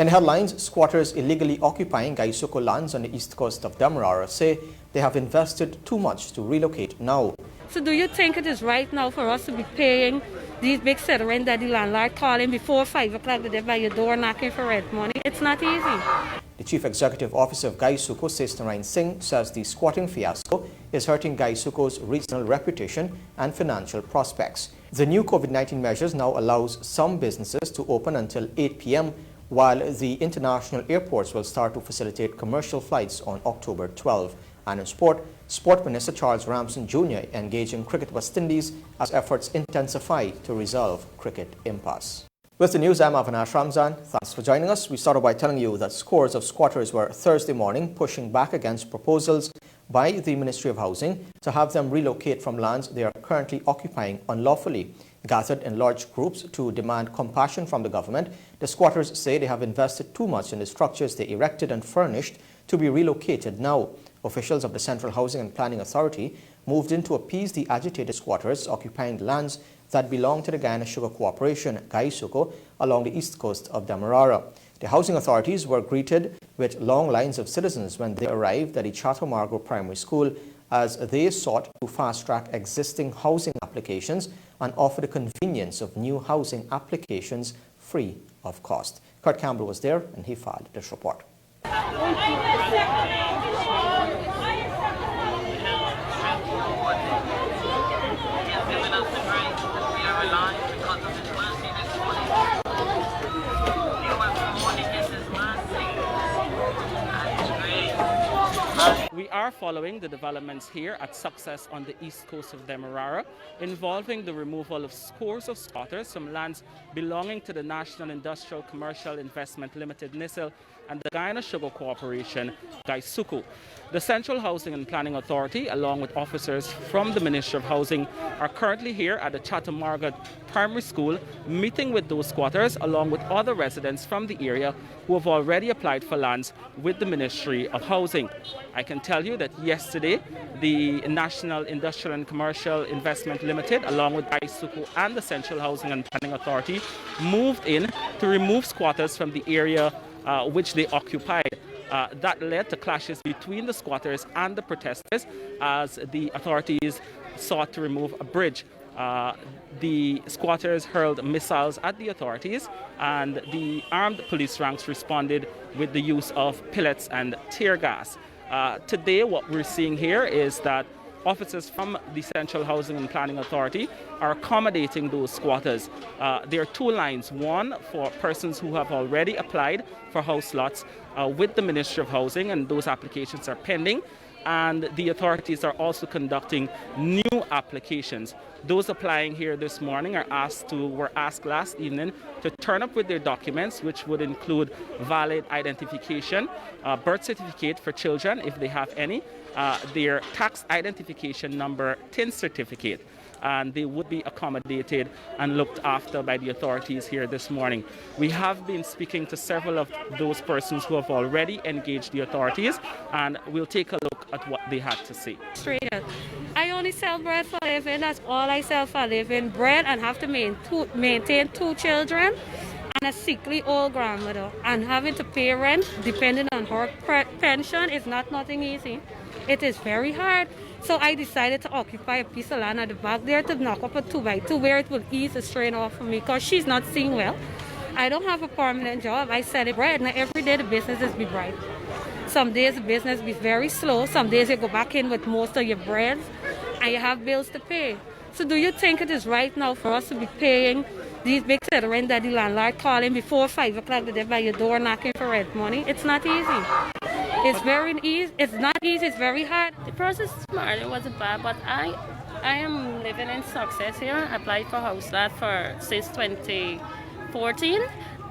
In headlines, squatters illegally occupying GuySuCo lands on the east coast of Demerara say they have invested too much to relocate now. So do you think it is right now for us to be paying these big citizens that the landlord calling before 5 o'clock that they're by your door knocking for rent money? It's not easy. The Chief Executive Officer of GuySuCo, Narayan Singh, says the squatting fiasco is hurting GuySuCo's regional reputation and financial prospects. The new COVID-19 measures now allows some businesses to open until 8 p.m., while the international airports will start to facilitate commercial flights on October 12. And in sport, Sport Minister Charles Ramson Jr. engaged in cricket West Indies as efforts intensify to resolve cricket impasse. With the news, I'm Avinash Ramzan. Thanks for joining us. We started by telling you that scores of squatters were Thursday morning pushing back against proposals by the Ministry of Housing to have them relocate from lands they are currently occupying unlawfully. Gathered in large groups to demand compassion from the government, the squatters say they have invested too much in the structures they erected and furnished to be relocated now. Officials of the Central Housing and Planning Authority moved in to appease the agitated squatters occupying lands that belong to the Guyana Sugar Corporation, GuySuCo, along the east coast of Demerara. The housing authorities were greeted with long lines of citizens when they arrived at the Chateau-Margaux Primary School as they sought to fast-track existing housing applications and offer the convenience of new housing applications free of cost. Kurt Campbell was there and he filed this report. We are following the developments here at Success on the east coast of Demerara, involving the removal of scores of squatters from lands belonging to the National Industrial Commercial Investment Limited (Int'l) and the Guyana Sugar Corporation, GuySuCo. The Central Housing and Planning Authority, along with officers from the Ministry of Housing, are currently here at the Chateau-Margaux Primary School, meeting with those squatters along with other residents from the area who have already applied for lands with the Ministry of Housing. I can tell you that yesterday, the National Industrial and Commercial Investment Limited, along with GuySuCo and the Central Housing and Planning Authority, moved in to remove squatters from the area which they occupied. That led to clashes between the squatters and the protesters as the authorities sought to remove a bridge. The squatters hurled missiles at the authorities, and the armed police ranks responded with the use of pellets and tear gas. Today, what we're seeing here is that officers from the Central Housing and Planning Authority are accommodating those squatters. There are two lines, one for persons who have already applied for house lots with the Ministry of Housing, and those applications are pending. And the authorities are also conducting new applications. Those applying here this morning were asked last evening to turn up with their documents, which would include valid identification, birth certificate for children if they have any, their tax identification number, TIN certificate, and they would be accommodated and looked after by the authorities here this morning. We have been speaking to several of those persons who have already engaged the authorities, and we'll take a look at what they had to say. Straight up. I only sell bread for a living. That's all I sell for a living. Bread, and have to maintain two children and a sickly old grandmother. And having to pay rent, depending on her pension, is nothing easy. It is very hard. So I decided to occupy a piece of land at the back there to knock up a 2x2 where it will ease the strain off for me, because she's not seeing well. I don't have a permanent job. I sell bread. Now every day the business is be bright. Some days the business be very slow. Some days you go back in with most of your bread and you have bills to pay. So do you think it is right now for us to be paying these big citizens that the landlord calling before 5 o'clock that they're by your door knocking for rent money? It's not easy. It's very easy. It's not easy. It's very hard. The process this morning wasn't bad, but I am living in Success here. I applied for house lot since 2014,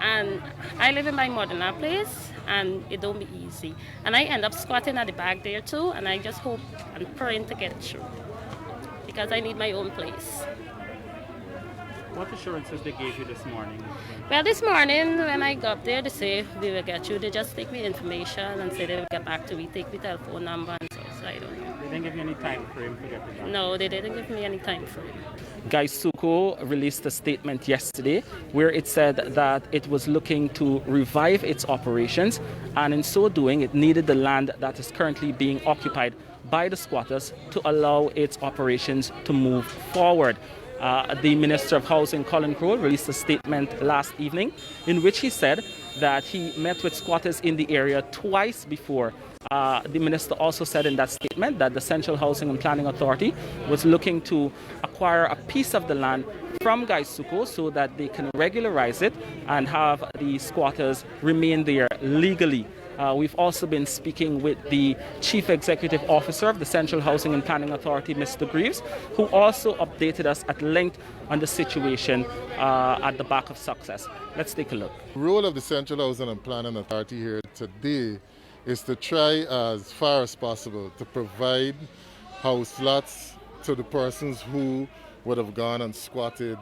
and I live in my mother-in-law place, and it don't be easy. And I end up squatting at the back there too, and I just hope and praying to get through because I need my own place. What assurances they gave you this morning? Well, this morning when I got there, they say we will get you. They just take me information and say they will get back to me, take me telephone number and so. So I don't know. They didn't give you any time frame to get it done? No, they didn't give me any time frame. GuySuCo released a statement yesterday where it said that it was looking to revive its operations, and in so doing it needed the land that is currently being occupied by the squatters to allow its operations to move forward. The Minister of Housing, Colin Crowe, released a statement last evening in which he said that he met with squatters in the area twice before. The minister also said in that statement that the Central Housing and Planning Authority was looking to acquire a piece of the land from GuySuCo so that they can regularize it and have the squatters remain there legally. We've also been speaking with the Chief Executive Officer of the Central Housing and Planning Authority, Mr. Greaves, who also updated us at length on the situation at the back of Success. Let's take a look. The role of the Central Housing and Planning Authority here today is to try as far as possible to provide house lots to the persons who would have gone and squatted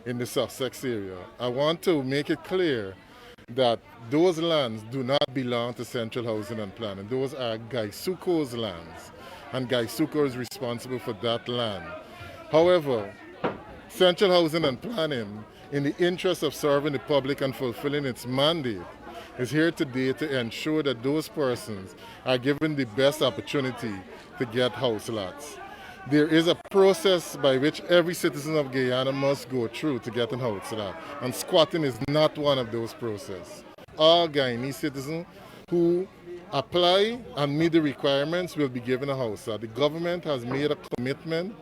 in the Sussex area. I want to make it clear that those lands do not belong to Central Housing and Planning. Those are GuySuCo's lands, and GuySuCo is responsible for that land. However, Central Housing and Planning, in the interest of serving the public and fulfilling its mandate, is here today to ensure that those persons are given the best opportunity to get house lots. There is a process by which every citizen of Guyana must go through to get a house lot, and squatting is not one of those processes. All Guyanese citizens who apply and meet the requirements will be given a house lot. The government has made a commitment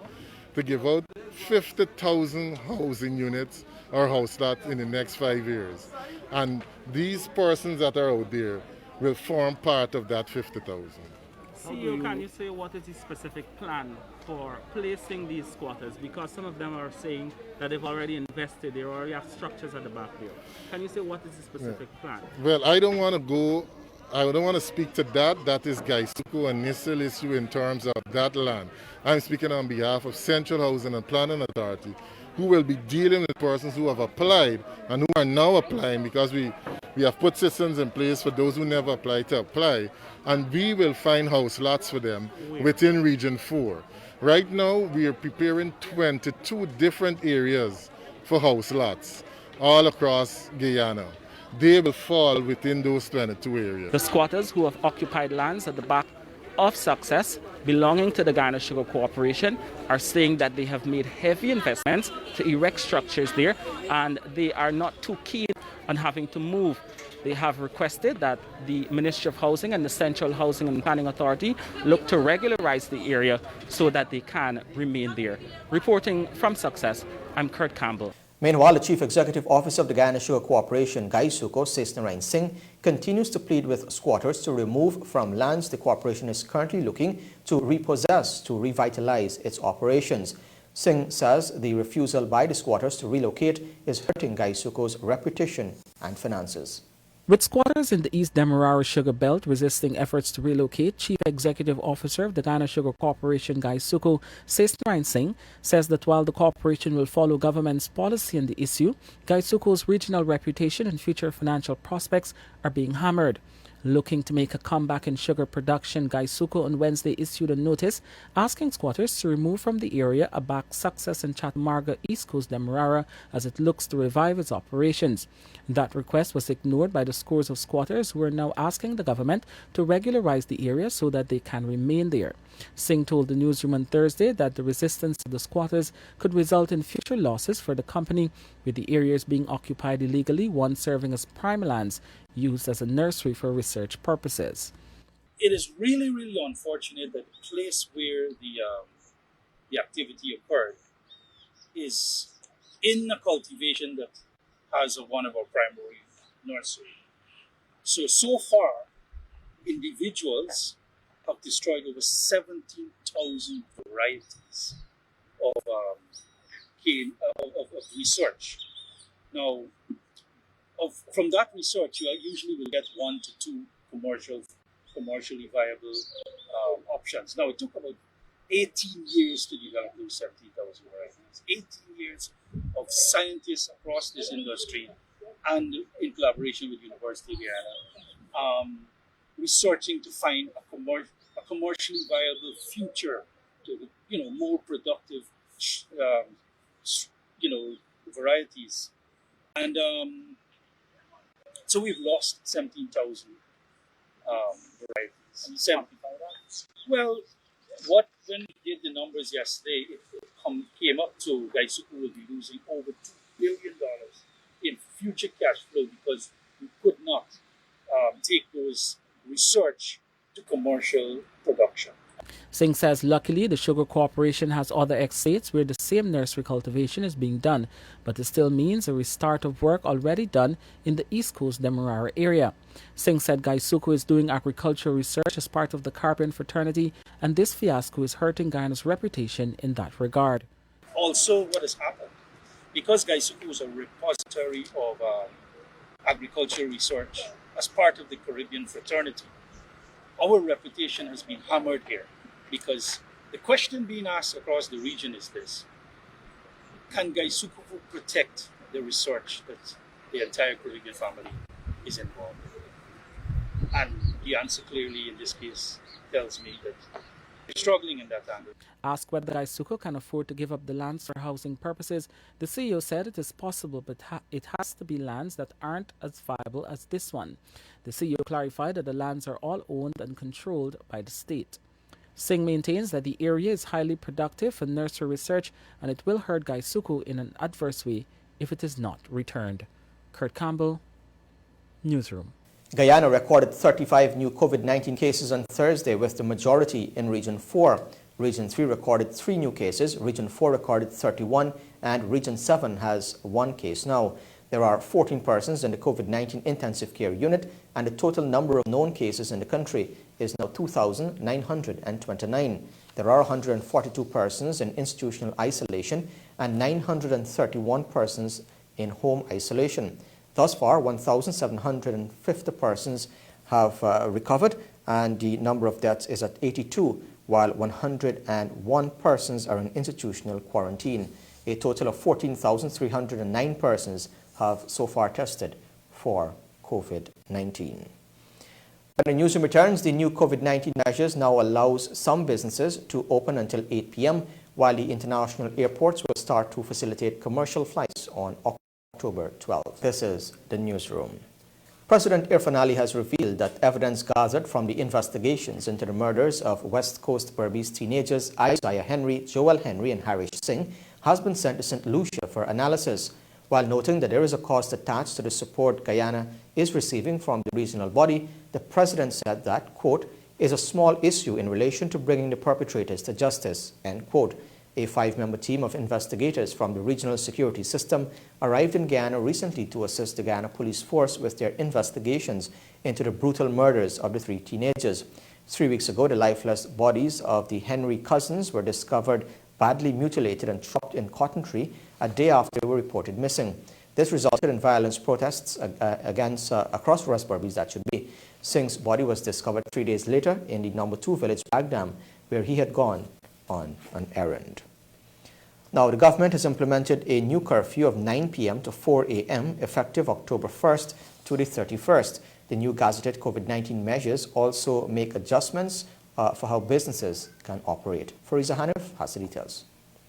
to give out 50,000 housing units or house lots in the next 5 years. And these persons that are out there will form part of that 50,000. CEO, can you say what is the specific plan for placing these squatters? Because some of them are saying that they've already invested, they already have structures at the back there. Can you say what is the specific plan? Well, I don't want to speak to that. That is GuySuCo initial issue in terms of that land. I'm speaking on behalf of Central Housing and Planning Authority, who will be dealing with persons who have applied and who are now applying, because we have put systems in place for those who never applied to apply, and we will find house lots for them within Region 4. Right now, we are preparing 22 different areas for house lots all across Guyana. They will fall within those 22 areas. The squatters who have occupied lands at the back of Success belonging to the Guyana Sugar Corporation are saying that they have made heavy investments to erect structures there, and they are not too keen on having to move. They have requested that the Ministry of Housing and the Central Housing and Planning Authority look to regularize the area so that they can remain there. Reporting from Success, I'm Kurt Campbell. Meanwhile, the Chief Executive Officer of the Guyana Sugar Corporation, GuySuCo, Sesnarain Singh, continues to plead with squatters to remove from lands the corporation is currently looking to repossess to revitalize its operations. Singh says the refusal by the squatters to relocate is hurting GuySuCo's reputation and finances. With squatters in the East Demerara Sugar Belt resisting efforts to relocate, Chief Executive Officer of the Guyana Sugar Corporation, GuySuCo, Sesnarain Singh, says that while the corporation will follow government's policy on the issue, GuySuCo's regional reputation and future financial prospects are being hammered. Looking to make a comeback in sugar production, GuySuCo on Wednesday issued a notice asking squatters to remove from the area aback Success and Chatmarga East Coast Demerara as it looks to revive its operations. That request was ignored by the scores of squatters who are now asking the government to regularize the area so that they can remain there. Singh told the newsroom on Thursday that the resistance of the squatters could result in future losses for the company, with the areas being occupied illegally, one serving as prime lands used as a nursery for research purposes. It is really, really unfortunate that the place where the activity occurred is in a cultivation that has one of our primary nursery. So far, individuals have destroyed over 17,000 varieties of research. Now, from that research, you usually will get 1 to 2 commercially viable options. Now, it took about 18 years to develop those 17,000 varieties. 18 years of scientists across this industry and in collaboration with University of Guyana, researching to find a commercially viable future to, more productive, um, varieties. And so we've lost 17,000 varieties. Well, when we did the numbers yesterday, it came up to GuySuCo will be losing over $2 billion in future cash flow because we could not take those research to commercial production. Singh says luckily the sugar corporation has other estates where the same nursery cultivation is being done, but it still means a restart of work already done in the East Coast Demerara area. Singh said GuySuCo is doing agricultural research as part of the Caribbean fraternity, and this fiasco is hurting Guyana's reputation in that regard. Also, what has happened, because GuySuCo is a repository of agricultural research as part of the Caribbean fraternity, our reputation has been hammered here because the question being asked across the region is this: can GuySuCo protect the research that the entire Caribbean family is involved in? And the answer clearly in this case tells me that they're struggling in that angle. Asked whether GuySuCo can afford to give up the lands for housing purposes, the CEO said it is possible, but it has to be lands that aren't as viable as this one. The CEO clarified that the lands are all owned and controlled by the state. Singh maintains that the area is highly productive for nursery research and it will hurt GuySuCo in an adverse way if it is not returned. Kurt Campbell, Newsroom. Guyana recorded 35 new COVID-19 cases on Thursday, with the majority in Region 4. Region 3 recorded 3 new cases, Region 4 recorded 31, and Region 7 has 1 case now. There are 14 persons in the COVID-19 intensive care unit, and the total number of known cases in the country is now 2,929. There are 142 persons in institutional isolation and 931 persons in home isolation. Thus far, 1,750 persons have recovered, and the number of deaths is at 82, while 101 persons are in institutional quarantine. A total of 14,309 persons have so far tested for COVID-19. When the newsroom returns, the new COVID-19 measures now allows some businesses to open until 8 p.m., while the international airports will start to facilitate commercial flights on October 12. This is the newsroom. President Irfan Ali has revealed that evidence gathered from the investigations into the murders of West Coast Berbice teenagers Isaiah Henry, Joel Henry, and Harish Singh has been sent to St. Lucia for analysis, while noting that there is a cost attached to the support Guyana is receiving from the regional body. The president said that, quote, is a small issue in relation to bringing the perpetrators to justice, end quote. A 5-member team of investigators from the regional security system arrived in Guyana recently to assist the Guyana police force with their investigations into the brutal murders of the 3 teenagers. 3 weeks ago, the lifeless bodies of the Henry cousins were discovered badly mutilated and dropped in cotton tree a day after they were reported missing. This resulted in violence protests across West Berbice, that should be. Singh's body was discovered 3 days later in the number 2 village Bagdam, where he had gone on an errand. Now, the government has implemented a new curfew of 9 p.m. to 4 a.m. effective October 1st to the 31st. The new gazetted COVID-19 measures also make adjustments for how businesses can operate. Fariza Hanif has the details.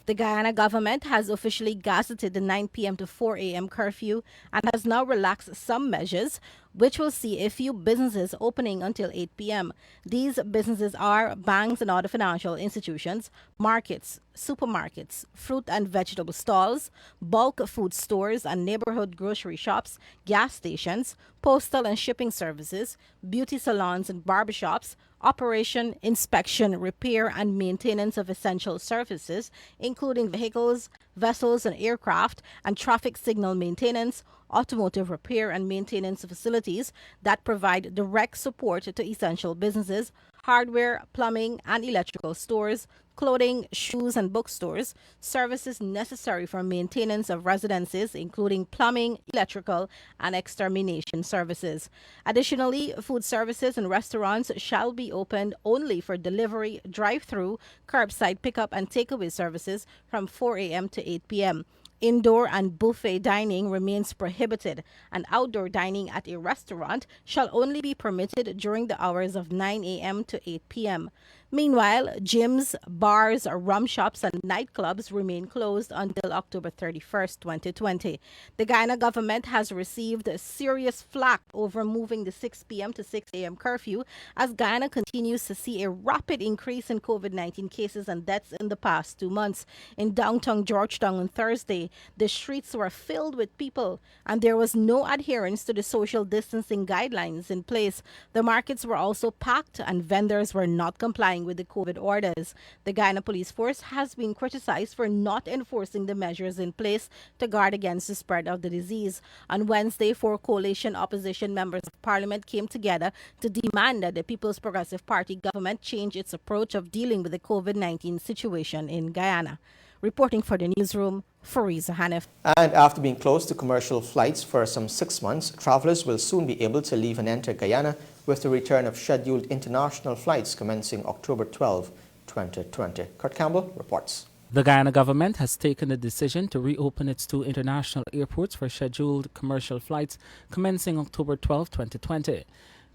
The Guyana government has officially gazetted the 9 p.m. to 4 a.m. curfew and has now relaxed some measures, which will see a few businesses opening until 8 p.m. These businesses are banks and other financial institutions, markets, supermarkets, fruit and vegetable stalls, bulk food stores and neighborhood grocery shops, gas stations, postal and shipping services, beauty salons and barbershops, operation, inspection, repair and maintenance of essential services, including vehicles, vessels and aircraft, and traffic signal maintenance, automotive repair and maintenance facilities that provide direct support to essential businesses, hardware, plumbing and electrical stores, clothing, shoes and bookstores, services necessary for maintenance of residences, including plumbing, electrical and extermination services. Additionally, food services and restaurants shall be opened only for delivery, drive-through, curbside pickup and takeaway services from 4 a.m. to 8 p.m. Indoor and buffet dining remains prohibited, and outdoor dining at a restaurant shall only be permitted during the hours of 9 a.m. to 8 p.m. Meanwhile, gyms, bars, rum shops, and nightclubs remain closed until October 31st, 2020. The Guyana government has received serious flack over moving the 6 p.m. to 6 a.m. curfew as Guyana continues to see a rapid increase in COVID-19 cases and deaths in the past 2 months. In downtown Georgetown on Thursday, the streets were filled with people and there was no adherence to the social distancing guidelines in place. The markets were also packed and vendors were not complying with the COVID orders. The Guyana Police Force has been criticized for not enforcing the measures in place to guard against the spread of the disease. On Wednesday, 4 coalition opposition members of parliament came together to demand that the People's Progressive Party government change its approach of dealing with the COVID-19 situation in Guyana. Reporting for the newsroom, Fariza Hanif. And after being closed to commercial flights for some 6 months, travelers will soon be able to leave and enter Guyana with the return of scheduled international flights commencing October 12, 2020. Kurt Campbell reports. The Guyana government has taken the decision to reopen its 2 international airports for scheduled commercial flights commencing October 12, 2020.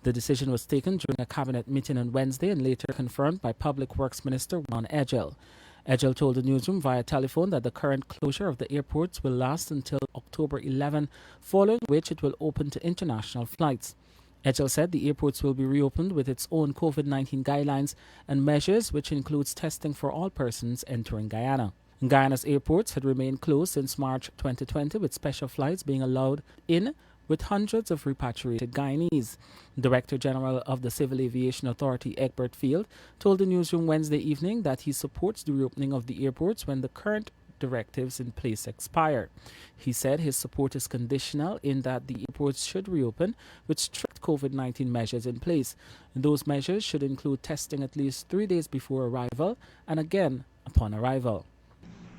The decision was taken during a cabinet meeting on Wednesday and later confirmed by Public Works Minister Int'l. Int'l told the newsroom via telephone that the current closure of the airports will last until October 11, following which it will open to international flights. Int'l said the airports will be reopened with its own COVID-19 guidelines and measures, which includes testing for all persons entering Guyana. Guyana's airports had remained closed since March 2020, with special flights being allowed in with hundreds of repatriated Guyanese. Director General of the Civil Aviation Authority, Egbert Field, told the newsroom Wednesday evening that he supports the reopening of the airports when the current directives in place expire. He said his support is conditional in that the airports should reopen with strict COVID-19 measures in place. Those measures should include testing at least 3 days before arrival and again upon arrival.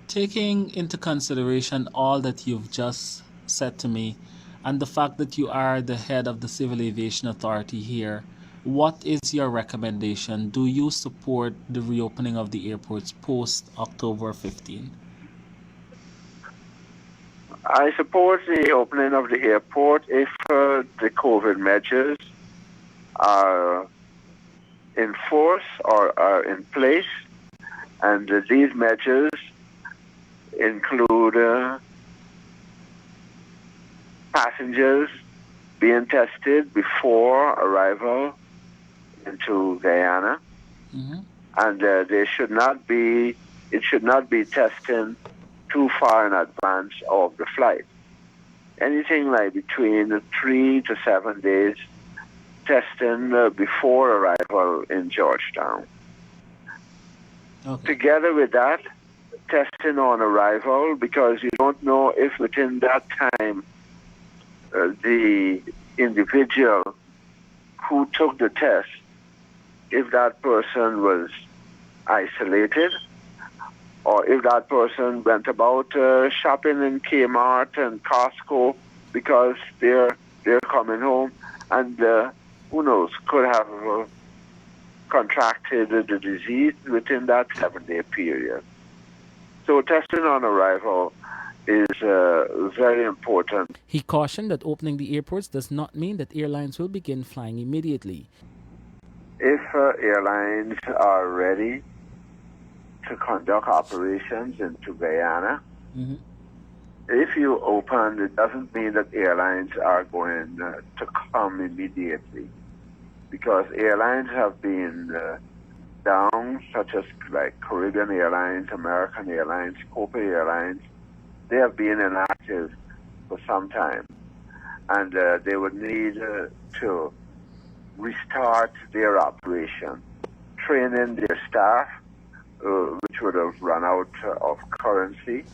Taking into consideration all that you've just said to me, and the fact that you are the head of the Civil Aviation Authority here, what is your recommendation? Do you support the reopening of the airports post October 15? I support the opening of the airport if the COVID measures are in force or are in place, and these measures include passengers being tested before arrival into Guyana, and it should not be testing too far in advance of the flight. Anything like between 3 to 7 days testing before arrival in Georgetown. Okay. Together with that, testing on arrival, because you don't know if within that time the individual who took the test, if that person was isolated, or if that person went about shopping in Kmart and Costco because they're coming home, and who knows, could have contracted the disease within that 7-day period. So testing on arrival is very important. He cautioned that opening the airports does not mean that airlines will begin flying immediately. If airlines are ready to conduct operations into Guyana, if you open, it doesn't mean that airlines are going to come immediately, because airlines have been down, such as like Caribbean Airlines, American Airlines, Copa Airlines. They have been inactive for some time, and they would need to restart their operation, training their staff, which would have run out of currency.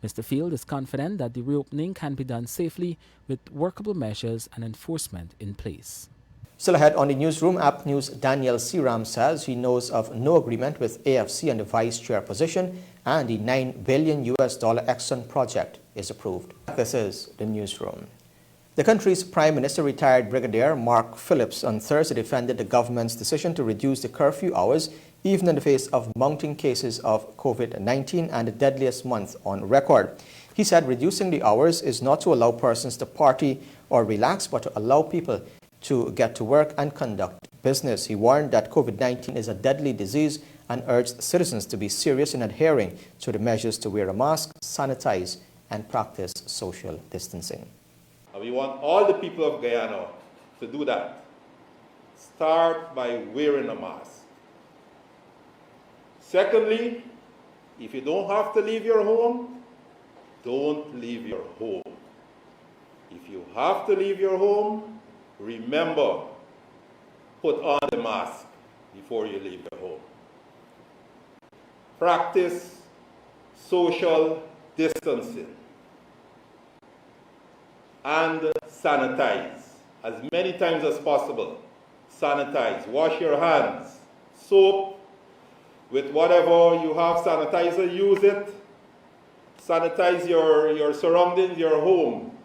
Mr. Field is confident that the reopening can be done safely with workable measures and enforcement in place. Still ahead on the newsroom, App News' Daniel Siram says he knows of no agreement with AFC on the vice chair position, and the $9 billion Exxon project is approved. This is the newsroom. The country's Prime Minister, retired Brigadier Mark Phillips, on Thursday defended the government's decision to reduce the curfew hours, even in the face of mounting cases of COVID-19 and the deadliest month on record. He said reducing the hours is not to allow persons to party or relax, but to allow people to get to work and conduct business. He warned that COVID-19 is a deadly disease and urged citizens to be serious in adhering to the measures to wear a mask, sanitize, and practice social distancing. We want all the people of Guyana to do that. Start by wearing a mask. Secondly, if you don't have to leave your home, don't leave your home. If you have to leave your home, remember, put on the mask before you leave your home. Practice social distancing and sanitize as many times as possible. Sanitize, wash your hands, soap, with whatever you have sanitizer, use it. Sanitize your surroundings, your home.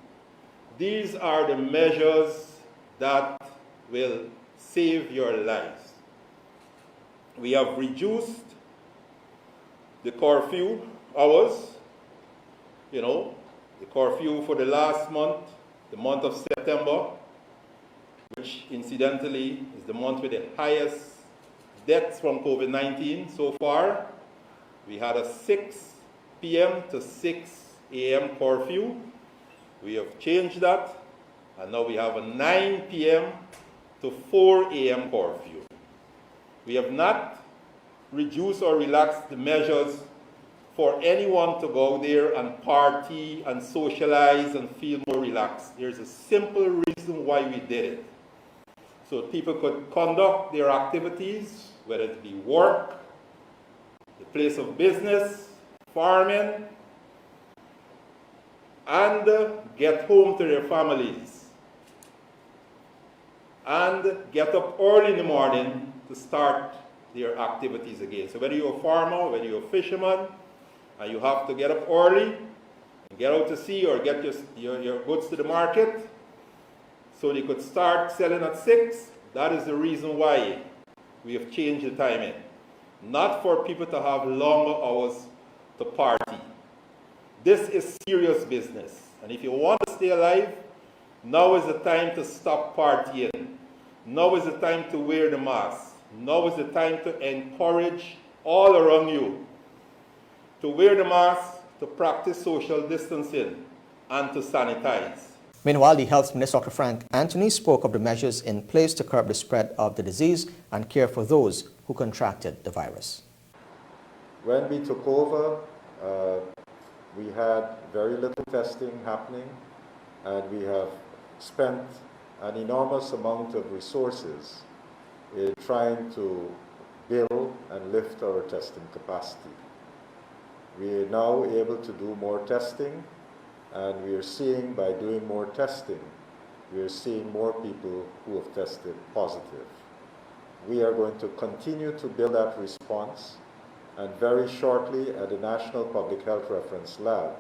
These are the measures that will save your lives. We have reduced the curfew hours. You know, the curfew for the last month, the month of September, which incidentally is the month with the highest deaths from COVID-19 so far. We had a 6 p.m. to 6 a.m. curfew. We have changed that, and now we have a 9 p.m. to 4 a.m. curfew. We have not reduced or relaxed the measures for anyone to go there and party and socialize and feel more relaxed. There's a simple reason why we did it. So people could conduct their activities, whether it be work, the place of business, farming, and get home to their families. And get up early in the morning to start their activities again. So whether you're a farmer, whether you're a fisherman, and you have to get up early and get out to sea or get your goods to the market, so they could start selling at 6, that is the reason why we have changed the timing. Not for people to have longer hours to party. This is serious business. And if you want to stay alive, now is the time to stop partying. Now is the time to wear the mask. Now is the time to encourage all around you to wear the mask, to practice social distancing, and to sanitize. Meanwhile, the Health Minister, Dr. Frank Anthony, spoke of the measures in place to curb the spread of the disease and care for those who contracted the virus. When we took over, we had very little testing happening, and we have spent an enormous amount of resources in trying to build and lift our testing capacity. We are now able to do more testing, and we are seeing, by doing more testing, we are seeing more people who have tested positive. We are going to continue to build that response, and very shortly at the National Public Health Reference Lab,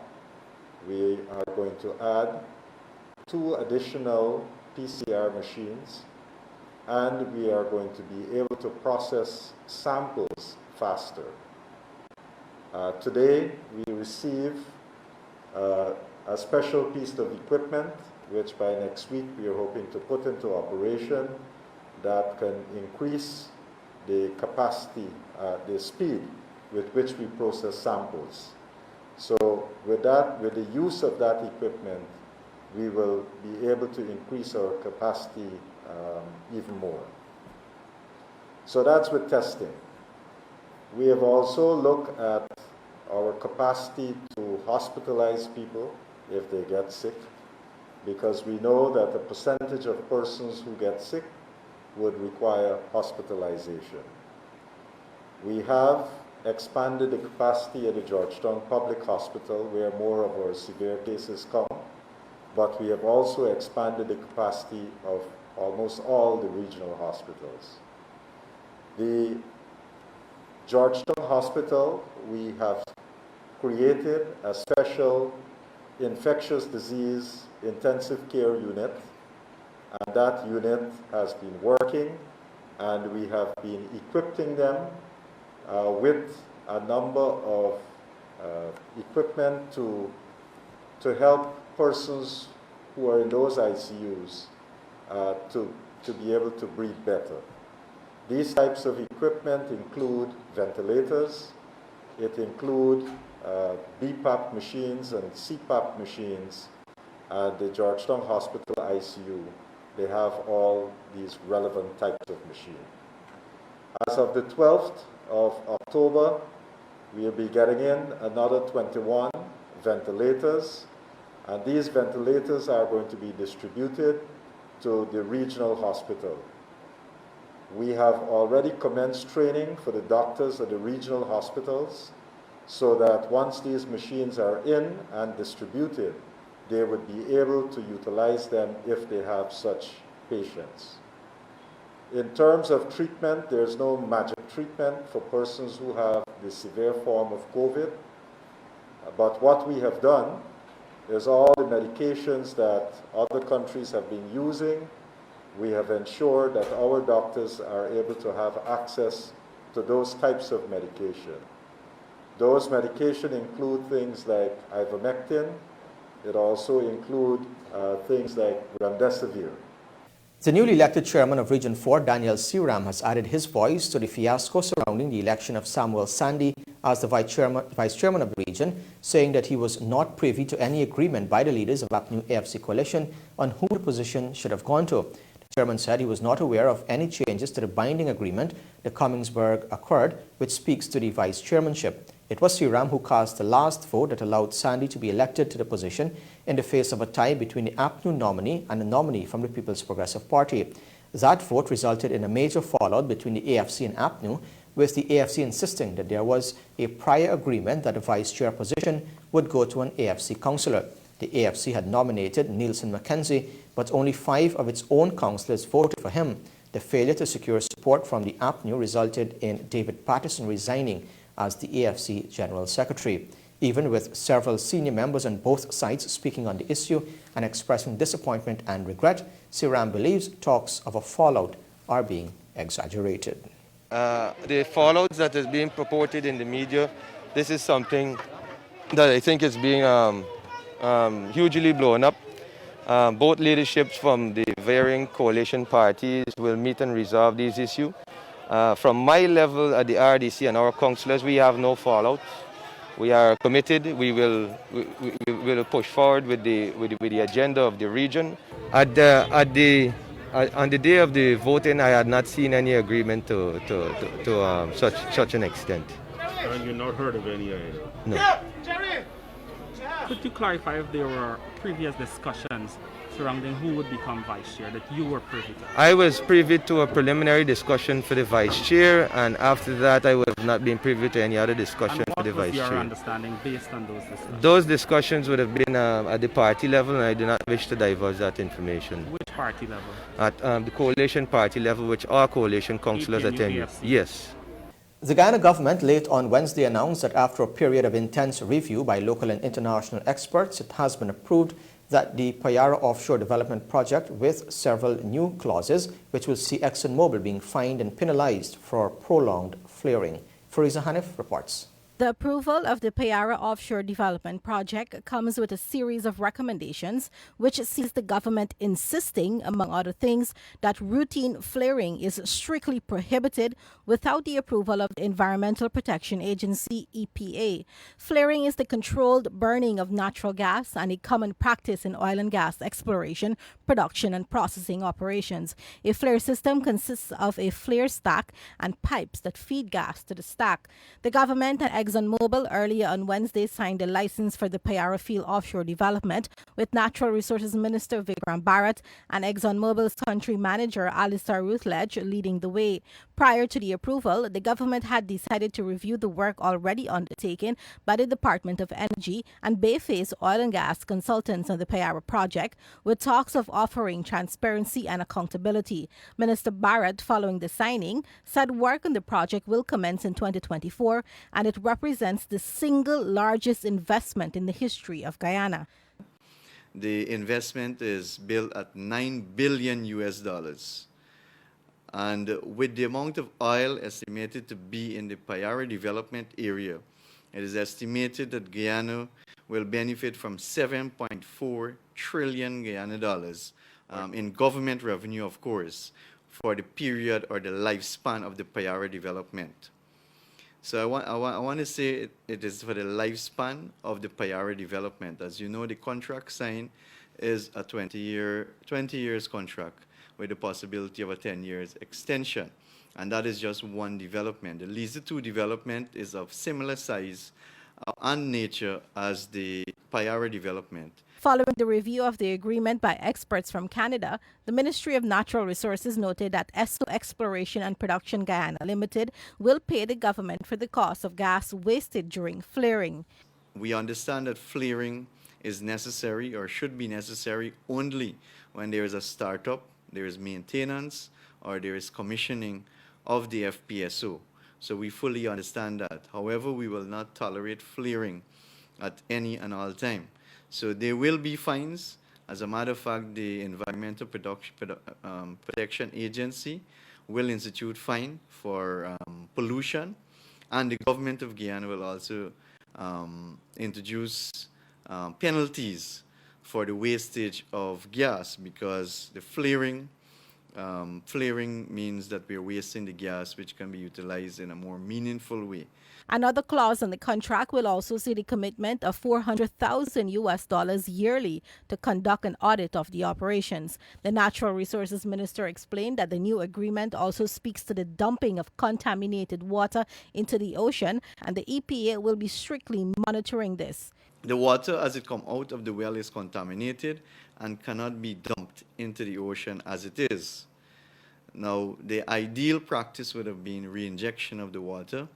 we are going to add 2 additional PCR machines, and we are going to be able to process samples faster. Today, we receive a special piece of equipment, which by next week we are hoping to put into operation, that can increase the capacity, the speed with which we process samples. So with that, with the use of that equipment, we will be able to increase our capacity even more. So that's with testing. We have also looked at our capacity to hospitalize people if they get sick, because we know that the percentage of persons who get sick would require hospitalization. We have expanded the capacity at the Georgetown Public Hospital, where more of our severe cases come, but we have also expanded the capacity of almost all the regional hospitals. The Georgetown Hospital, we have created a special infectious disease intensive care unit, and that unit has been working, and we have been equipping them with a number of equipment to to help persons who are in those ICUs to be able to breathe better. These types of equipment include ventilators, it includes BPAP machines and CPAP machines at the Georgetown Hospital ICU. They have all these relevant types of machines. As of the 12th of October, we'll be getting in another 21 ventilators, and these ventilators are going to be distributed to the regional hospital. We have already commenced training for the doctors at the regional hospitals so that once these machines are in and distributed, they would be able to utilize them if they have such patients. In terms of treatment, there's no magic treatment for persons who have the severe form of COVID. But what we have done is all the medications that other countries have been using, we have ensured that our doctors are able to have access to those types of medication. Those medications include things like ivermectin. It also includes things like remdesivir. The newly elected chairman of Region 4, Daniel Seram, has added his voice to the fiasco surrounding the election of Samuel Sandy as the vice chairman of the region, saying that he was not privy to any agreement by the leaders of APNU AFC coalition on who the position should have gone to. The chairman said he was not aware of any changes to the binding agreement the Commingsburg Accord, which speaks to the vice chairmanship. It was Seram who cast the last vote that allowed Sandy to be elected to the position in the face of a tie between the APNU nominee and a nominee from the People's Progressive Party. That vote resulted in a major fallout between the AFC and APNU, with the AFC insisting that there was a prior agreement that the vice chair position would go to an AFC councillor. The AFC had nominated Nielsen McKenzie, but only 5 of its own councillors voted for him. The failure to secure support from the APNU resulted in David Patterson resigning as the AFC General Secretary. Even with several senior members on both sides speaking on the issue and expressing disappointment and regret, Seram believes talks of a fallout are being exaggerated. The fallouts that is being purported in the media, this is something that I think is being hugely blown up. Both leaderships from the varying coalition parties will meet and resolve these issues. From my level at the RDC and our councillors, we have no fallout. We are committed. We will push forward with the agenda of the region. On the day of the voting, I had not seen any agreement to such an extent. And you've not heard of any? No. Could you clarify if there were previous discussions surrounding who would become vice chair that you were privy to? I was privy to a preliminary discussion for the vice chair, and after that I would have not been privy to any other discussion for the vice chair. What was your understanding based on those discussions? Those discussions would have been at the party level, and I do not wish to divulge that information. Which party level? At the coalition party level, which our coalition councillors attend. Yes. The Guyana government late on Wednesday announced that after a period of intense review by local and international experts, it has been approved that the Payara offshore development project, with several new clauses, which will see ExxonMobil being fined and penalized for prolonged flaring. Fariza Hanif reports. The approval of the Payara offshore development project comes with a series of recommendations which sees the government insisting, among other things, that routine flaring is strictly prohibited without the approval of the Environmental Protection Agency, EPA. Flaring is the controlled burning of natural gas and a common practice in oil and gas exploration, production and processing operations. A flare system consists of a flare stack and pipes that feed gas to the stack. The government and ExxonMobil earlier on Wednesday signed a license for the Payara field offshore development, with Natural Resources Minister Vikram Bharat and ExxonMobil's country manager Alistair Rutledge leading the way. Prior to the approval, the government had decided to review the work already undertaken by the Department of Energy and Bayface Oil and Gas consultants on the Payara project, with talks of offering transparency and accountability. Minister Bharat, following the signing, said work on the project will commence in 2024 and it represents the single largest investment in the history of Guyana. The investment is built at $9 billion US. And with the amount of oil estimated to be in the Payara development area, it is estimated that Guyana will benefit from 7.4 trillion Guyana dollars in government revenue, of course, for the period or the lifespan of the Payara development. So I want to say it is for the lifespan of the Payara development. As you know, the contract signed is a 20 years contract with the possibility of a 10 years extension. And that is just one development. The Liza 2 development is of similar size and nature as the Payara development. Following the review of the agreement by experts from Canada, the Ministry of Natural Resources noted that ESSO Exploration and Production Guyana Limited will pay the government for the cost of gas wasted during flaring. We understand that flaring is necessary or should be necessary only when there is a startup, there is maintenance, or there is commissioning of the FPSO. So we fully understand that. However, we will not tolerate flaring at any and all time. So there will be fines. As a matter of fact, the Environmental Protection Agency will institute fine for pollution, and the government of Guyana will also introduce penalties for the wastage of gas, because the flaring means that we're wasting the gas which can be utilized in a more meaningful way. Another clause in the contract will also see the commitment of $400,000 yearly to conduct an audit of the operations. The Natural Resources Minister explained that the new agreement also speaks to the dumping of contaminated water into the ocean, and the EPA will be strictly monitoring this. The water as it comes out of the well is contaminated and cannot be dumped into the ocean as it is. Now, the ideal practice would have been reinjection of the water,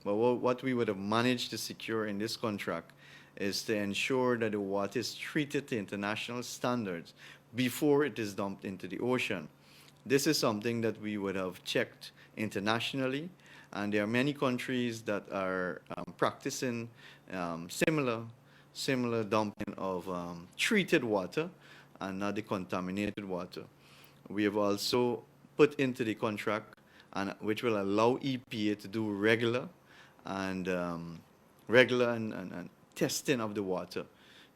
but what we would have managed to secure in this contract is to ensure that the water is treated to international standards before it is dumped into the ocean. This is something that we would have checked internationally, and there are many countries that are practicing similar dumping of treated water and not the contaminated water. We have also put into the contract, and which will allow EPA to do regular and testing of the water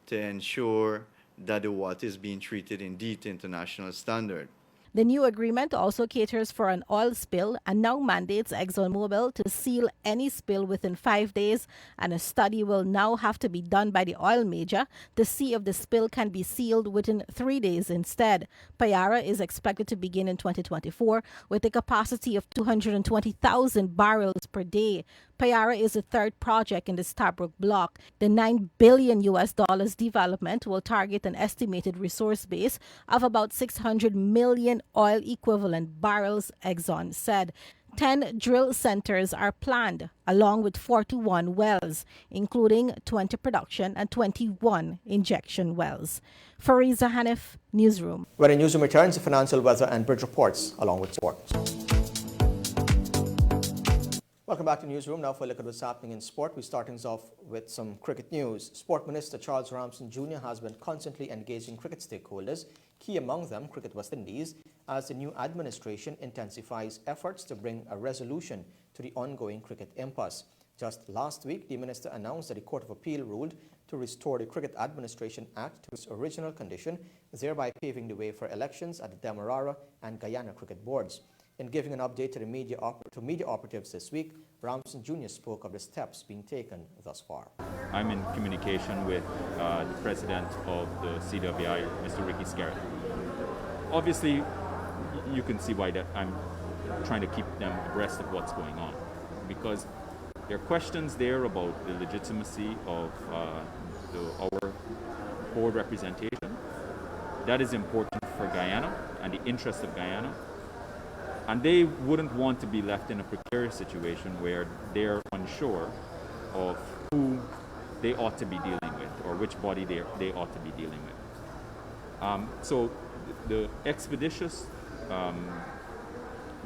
to ensure that the water is being treated indeed to international standard. The new agreement also caters for an oil spill and now mandates ExxonMobil to seal any spill within 5 days, and a study will now have to be done by the oil major to see if the spill can be sealed within 3 days instead. Payara is expected to begin in 2024 with a capacity of 220,000 barrels per day. Payara is the third project in the Stabroek block. The $9 billion development will target an estimated resource base of about 600 million oil equivalent barrels, Exxon said. 10 drill centers are planned, along with 41 wells, including 20 production and 21 injection wells. Fariza Hanif, Newsroom. When a newsroom returns, the financial, weather and bridge reports, along with sports. Welcome back to Newsroom. Now for a look at what's happening in sport. We're starting off with some cricket news. Sport Minister Charles Ramson Jr. has been constantly engaging cricket stakeholders, key among them Cricket West Indies, as the new administration intensifies efforts to bring a resolution to the ongoing cricket impasse. Just last week, the minister announced that the Court of Appeal ruled to restore the Cricket Administration Act to its original condition, thereby paving the way for elections at the Demerara and Guyana cricket boards. In giving an update to the media operatives this week, Ramson Jr. spoke of the steps being taken thus far. I'm in communication with the president of the CWI, Mr. Ricky Scarrett. Obviously, you can see why that I'm trying to keep them abreast of what's going on, because there are questions there about the legitimacy of our board representation. That is important for Guyana and the interest of Guyana. And they wouldn't want to be left in a precarious situation where they're unsure of who they ought to be dealing with or which body they ought to be dealing with. So the expeditious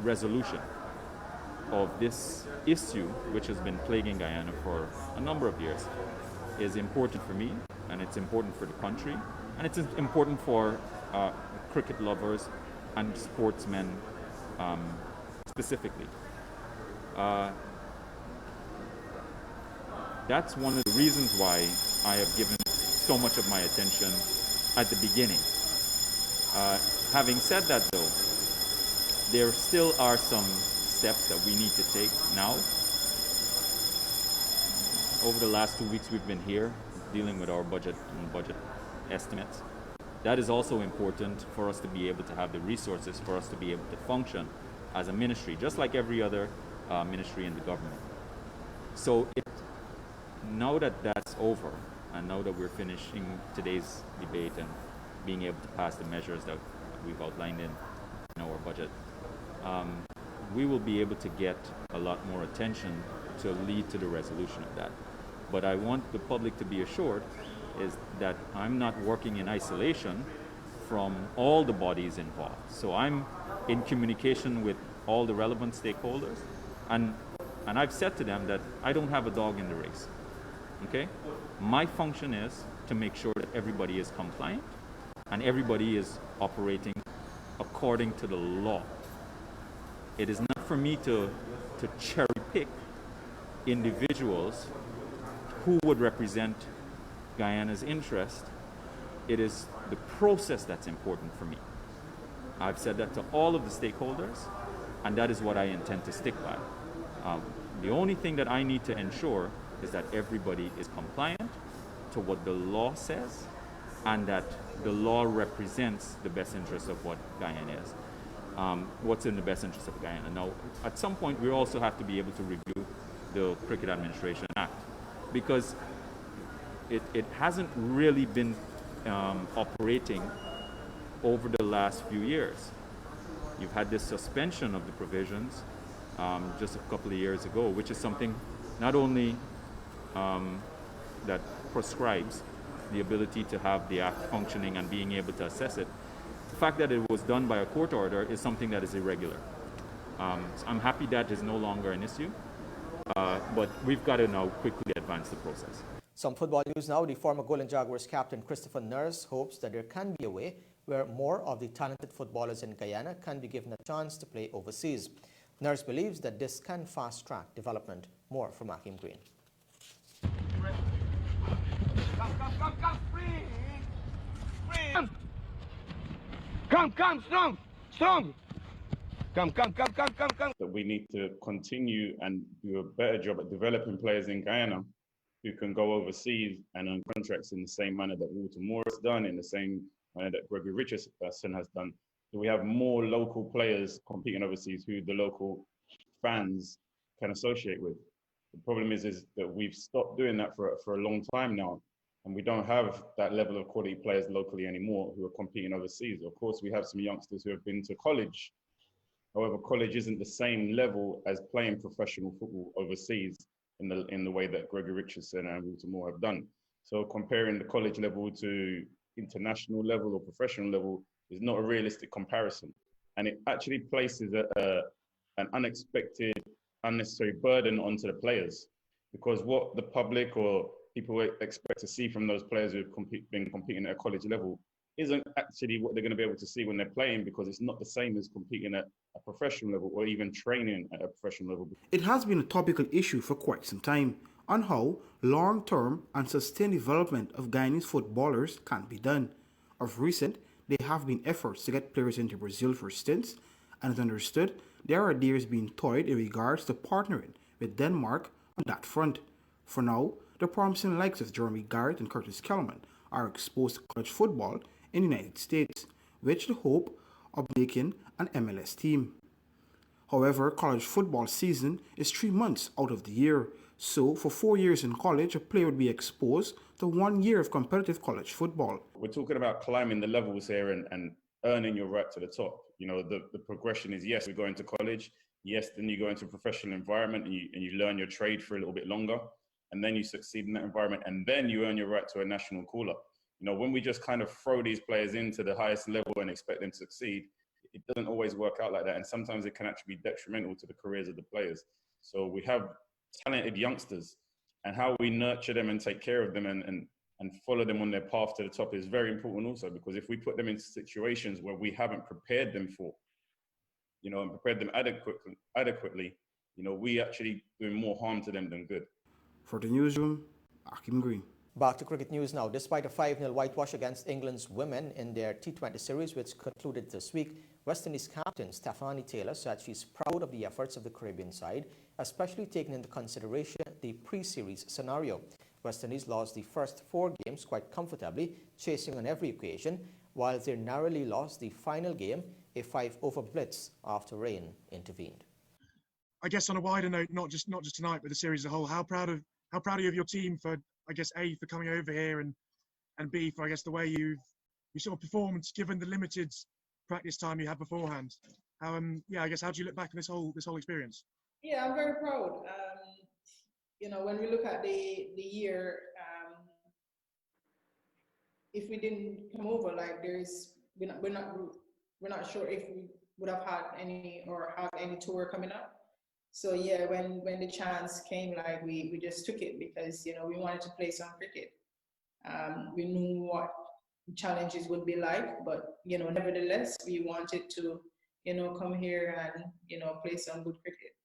resolution of this issue, which has been plaguing Guyana for a number of years, is important for me, and it's important for the country, and it's important for cricket lovers and sportsmen specifically. That's one of the reasons why I have given so much of my attention at the beginning. Having said that, though, there still are some steps that we need to take now. Over the last 2 weeks, we've been here dealing with our budget and budget estimates. That is also important for us to be able to have the resources for us to be able to function as a ministry, just like every other ministry in the government. So now that that's over, and now that we're finishing today's debate and being able to pass the measures that we've outlined in our budget, we will be able to get a lot more attention to lead to the resolution of that. But I want the public to be assured is that I'm not working in isolation from all the bodies involved. So I'm in communication with all the relevant stakeholders, and I've said to them that I don't have a dog in the race. Okay? My function is to make sure that everybody is compliant and everybody is operating according to the law. It is not for me to cherry pick individuals who would represent Guyana's interest. It is the process that's important for me. I've said that to all of the stakeholders, and that is what I intend to stick by. The only thing that I need to ensure is that everybody is compliant to what the law says, and that the law represents the best interest of what Guyana is. What's in the best interest of Guyana. Now, at some point, we also have to be able to review the Cricket Administration Act, because it hasn't really been operating over the last few years. You've had this suspension of the provisions just a couple of years ago, which is something not only that prescribes the ability to have the act functioning and being able to assess it. The fact that it was done by a court order is something that is irregular. So I'm happy that is no longer an issue, but we've got to now quickly advance the process. Some football news now. The former Golden Jaguars captain Christopher Nurse hopes that there can be a way where more of the talented footballers in Guyana can be given a chance to play overseas. Nurse believes that this can fast-track development. More from Akim Green. Come, strong. Come. That we need to continue and do a better job at developing players in Guyana who can go overseas and earn contracts in the same manner that Walter Moore has done, in the same manner that Gregory Richardson has done. So we have more local players competing overseas who the local fans can associate with. The problem is that we've stopped doing that for a long time now, and we don't have that level of quality players locally anymore who are competing overseas. Of course, we have some youngsters who have been to college. However, college isn't the same level as playing professional football overseas in the way that Gregory Richardson and Walter Moore have done. So comparing the college level to international level or professional level is not a realistic comparison. And it actually places an unexpected, unnecessary burden onto the players, because what the public or people expect to see from those players who've been competing at a college level isn't actually what they're going to be able to see when they're playing, because it's not the same as competing at a professional level or even training at a professional level. It has been a topical issue for quite some time on how long-term and sustained development of Guyanese footballers can be done. Of recent, there have been efforts to get players into Brazil for stints, and as understood, there are ideas being toyed in regards to partnering with Denmark on that front. For now, the promising likes of Jeremy Garrett and Curtis Kellerman are exposed to college football in the United States, with the hope of making an MLS team. However, college football season is 3 months out of the year, so for 4 years in college, a player would be exposed to 1 year of competitive college football. We're talking about climbing the levels here and earning your right to the top. You know, the progression is, yes, we go into college, yes, then you go into a professional environment and you learn your trade for a little bit longer, and then you succeed in that environment, and then you earn your right to a national call-up. You know, when we just kind of throw these players into the highest level and expect them to succeed, it doesn't always work out like that. And sometimes it can actually be detrimental to the careers of the players. So we have talented youngsters, and how we nurture them and take care of them and follow them on their path to the top is very important also, because if we put them into situations where we haven't prepared them for, you know, and prepared them adequately, you know, we actually doing more harm to them than good. For the newsroom, Akim Green. Back to cricket news now. Despite a 5-0 whitewash against England's women in their T20 series, which concluded this week, West Indies captain Stephanie Taylor said she's proud of the efforts of the Caribbean side, especially taking into consideration the pre-series scenario. West Indies lost the first 4 games quite comfortably, chasing on every occasion, while they narrowly lost the final game, a 5-over blitz after rain intervened. I guess on a wider note, not just tonight, but the series as a whole, how proud are you of your team for, I guess, A, for coming over here, and B, for, I guess, the way you sort of performed given the limited practice time you had beforehand. I guess, how do you look back on this whole experience? Yeah, I'm very proud. When we look at the year, if we didn't come over, like we're not sure if we would have had any or have any tour coming up. So yeah, when the chance came, like we just took it because we wanted to play some cricket. We knew what challenges would be like, but nevertheless we wanted to come here and play some good cricket.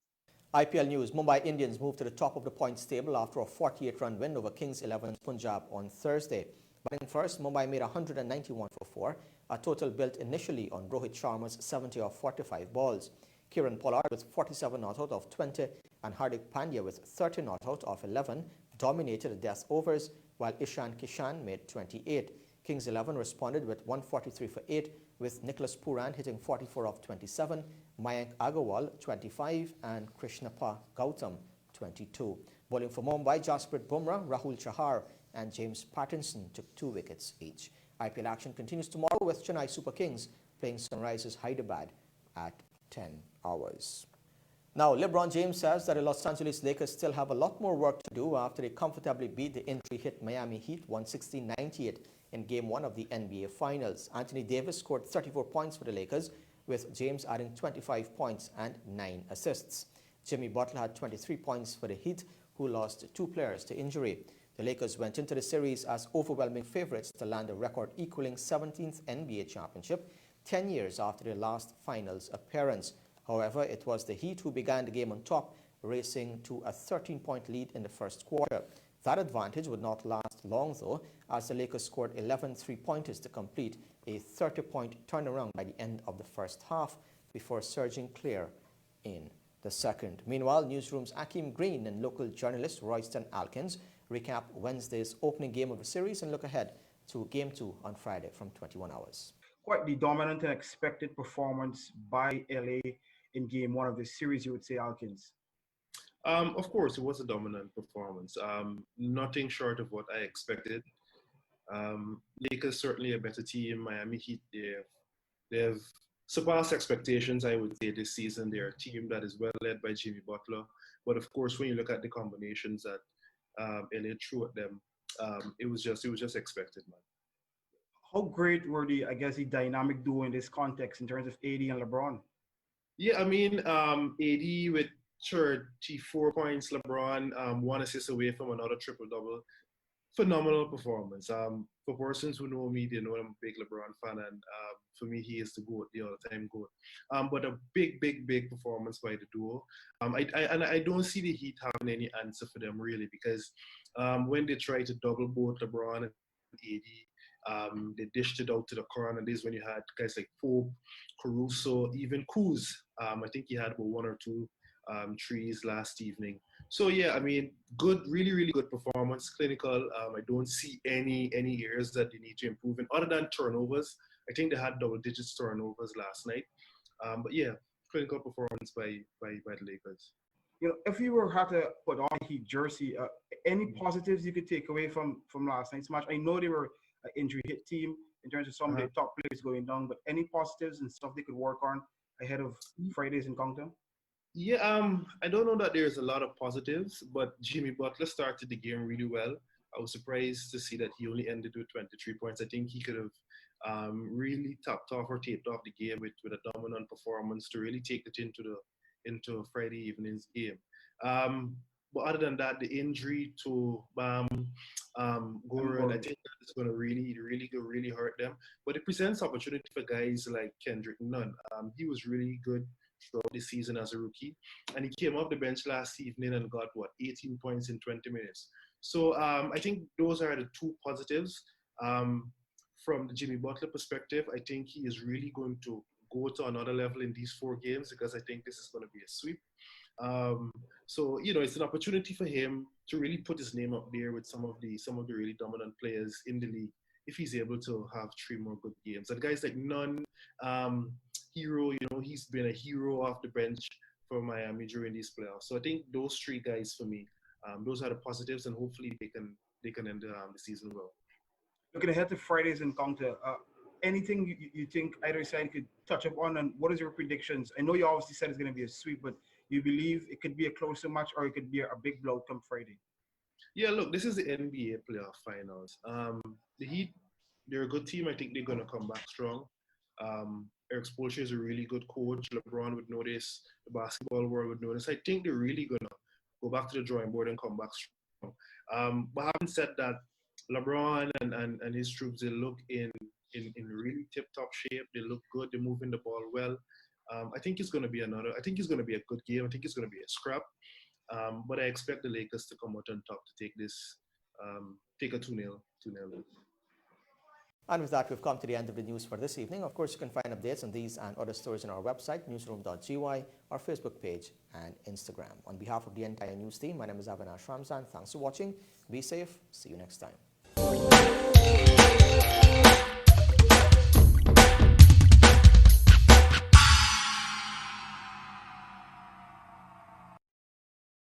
IPL news. Mumbai Indians moved to the top of the points table after a 48-run win over Kings 11 Punjab on Thursday. Batting first, Mumbai made 191 for 4, a total built initially on Rohit Sharma's 70 of 45 balls. Kieran Pollard with 47 not out of 20 and Hardik Pandya with 30 not out of 11 dominated the death overs, while Ishan Kishan made 28. Kings 11 responded with 143 for 8, with Nicholas Pooran hitting 44 of 27, Mayank Agarwal 25 and Krishnappa Gautam 22. Bowling for Mumbai, Jasprit Bumrah, Rahul Chahar and James Pattinson took 2 wickets each. IPL action continues tomorrow with Chennai Super Kings playing Sunrisers Hyderabad at 10 hours. Now, LeBron James says that the Los Angeles Lakers still have a lot more work to do after they comfortably beat the injury-hit Miami Heat 116-98 in Game 1 of the NBA Finals. Anthony Davis scored 34 points for the Lakers, with James adding 25 points and 9 assists. Jimmy Butler had 23 points for the Heat, who lost 2 players to injury. The Lakers went into the series as overwhelming favorites to land a record-equaling 17th NBA championship, 10 years after their last finals appearance. However, it was the Heat who began the game on top, racing to a 13-point lead in the first quarter. That advantage would not last long, though, as the Lakers scored 11 three-pointers to complete a 30-point turnaround by the end of the first half before surging clear in the second. Meanwhile, Newsroom's Akeem Green and local journalist Royston Alkins recap Wednesday's opening game of the series and look ahead to Game 2 on Friday from 21 hours. Quite the dominant and expected performance by LA in Game 1 of the series, you would say, Alkins? Of course, it was a dominant performance. Nothing short of what I expected. Lakers certainly a better team. Miami Heat, they've surpassed expectations, I would say, this season. They're a team that is well led by Jimmy Butler. But of course, when you look at the combinations that LA threw at them, it was just expected, man. How great were the dynamic duo in this context in terms of AD and LeBron? Yeah, I mean, AD with 34 points, LeBron 1 assist away from another triple-double. Phenomenal performance. For persons who know me, they know I'm a big LeBron fan, and for me, he is the GOAT, the all-time GOAT. But a big performance by the duo. I don't see the Heat having any answer for them, really, because when they try to double both LeBron and AD, they dished it out to the corner. This is when you had guys like Pope, Caruso, even Kuz. I think he had about 1 or 2 trees last evening. So yeah, I mean, good, really good performance, clinical. I don't see any areas that they need to improve in other than turnovers. I think they had double digits turnovers last night. But yeah, clinical performance by the Lakers. If you were had to put on a Heat jersey, any positives you could take away from last night's match? I know they were an injury hit team in terms of some of their top players going down, but any positives and stuff they could work on ahead of Friday's encounter? Yeah, I don't know that there's a lot of positives, but Jimmy Butler started the game really well. I was surprised to see that he only ended with 23 points. I think he could have really topped off or taped off the game with a dominant performance to really take it into Friday evening's game. But other than that, the injury to Goran, I think that's going to really hurt them. But it presents opportunity for guys like Kendrick Nunn. He was really good throughout the season as a rookie, and he came off the bench last evening and got 18 points in 20 minutes. So I think those are the two positives. From the Jimmy Butler perspective, I think he is really going to go to another level in these 4 games because I think this is going to be a sweep. So it's an opportunity for him to really put his name up there with some of the really dominant players in the league if he's able to have 3 more good games. And guys like Nunn, Hero, he's been a hero off the bench for Miami during these playoffs. So I think those 3 guys for me, those are the positives, and hopefully they can end the season well. Looking ahead to Friday's encounter, anything you think either side could touch upon, and what is your predictions? I know you obviously said it's going to be a sweep, but you believe it could be a closer match or it could be a big blowout come Friday? Yeah, look, this is the NBA playoff finals. The Heat, they're a good team. I think they're going to come back strong. Eric Spoelstra is a really good coach. LeBron would know this. The basketball world would know this. I think they're really going to go back to the drawing board and come back strong. But having said that, LeBron and his troops, they look in really tip-top shape. They look good. They're moving the ball well. I think it's going to be a good game. I think it's going to be a scrap. But I expect the Lakers to come out on top to take a 2-0 lead. And with that, we've come to the end of the news for this evening. Of course, you can find updates on these and other stories on our website, newsroom.gy, our Facebook page, and Instagram. On behalf of the entire news team, my name is Avinash Ramzan. Thanks for watching. Be safe. See you next time.